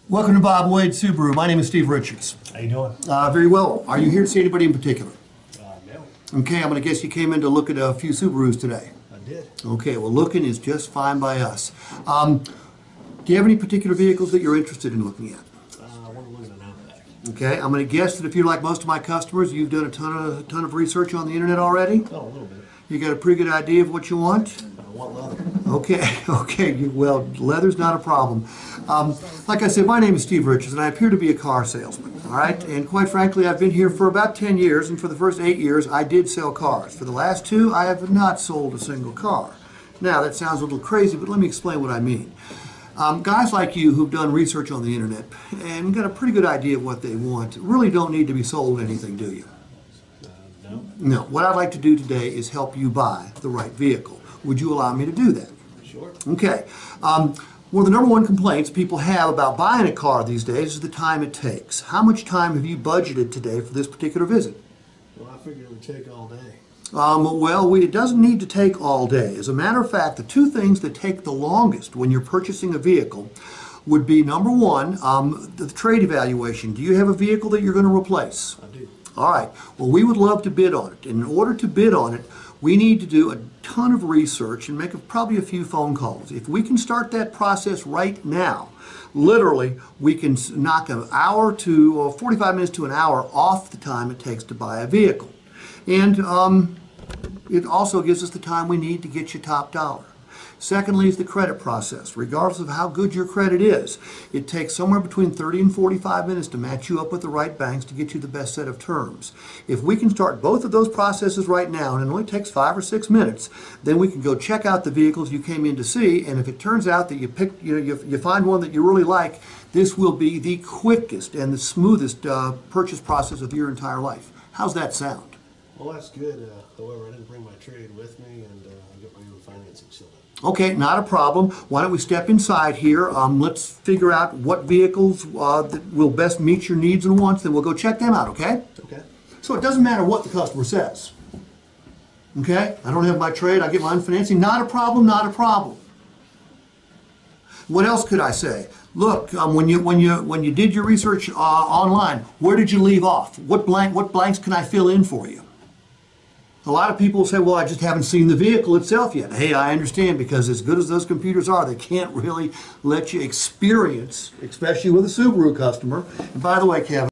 Welcome to Bob Wade Subaru. My name is Steve Richards. How you doing? Very well. Are you here to see anybody in particular? No. Okay, I'm going to guess you came in to look at a few Subarus today. I did. Okay, well, looking is just fine by us. Do you have any particular vehicles that you're interested in looking at? I want to look at an Outback. Okay, I'm going to guess that if you're like most of my customers, you've done a ton of research on the internet already. Oh, a little bit. You got a pretty good idea of what you want? I want leather. Okay, well, leather's not a problem. Like I said, my name is Steve Richards, and I appear to be a car salesman, all right? And quite frankly, I've been here for about 10 years, and for the first 8 years, I did sell cars. For the last 2, I have not sold a single car. Now, that sounds a little crazy, but let me explain what I mean. Guys like you who've done research on the internet and got a pretty good idea of what they want really don't need to be sold anything, do you? No. No. What I'd like to do today is help you buy the right vehicle. Would you allow me to do that? Sure. Okay. One of the number one complaints people have about buying a car these days is the time it takes. How much time have you budgeted today for this particular visit? Well, I figured it would take all day. It doesn't need to take all day. As a matter of fact, the two things that take the longest when you're purchasing a vehicle would be, number one, the trade evaluation. Do you have a vehicle that you're going to replace? I do. All right. Well, we would love to bid on it. And in order to bid on it, we need to do a ton of research and make probably a few phone calls. If we can start that process right now, literally, we can knock an hour to 45 minutes to an hour off the time it takes to buy a vehicle. And it also gives us the time we need to get you top dollar. Secondly is the credit process. Regardless of how good your credit is, it takes somewhere between 30 and 45 minutes to match you up with the right banks to get you the best set of terms. If we can start both of those processes right now, and it only takes 5 or 6 minutes, then we can go check out the vehicles you came in to see, and if it turns out that you find one that you really like, this will be the quickest and the smoothest purchase process of your entire life. How's that sound? Well, that's good. However, I didn't bring my trade with me, and I got my own financing set up. Okay, not a problem. Why don't we step inside here? Let's figure out what vehicles that will best meet your needs and wants, then we'll go check them out, okay? Okay. So it doesn't matter what the customer says. Okay? I don't have my trade, I get my own financing. Not a problem, not a problem. What else could I say? Look, when you did your research online, where did you leave off? What blanks can I fill in for you? A lot of people say, well, I just haven't seen the vehicle itself yet. Hey, I understand, because as good as those computers are, they can't really let you experience, especially with a Subaru customer. And by the way, Kevin,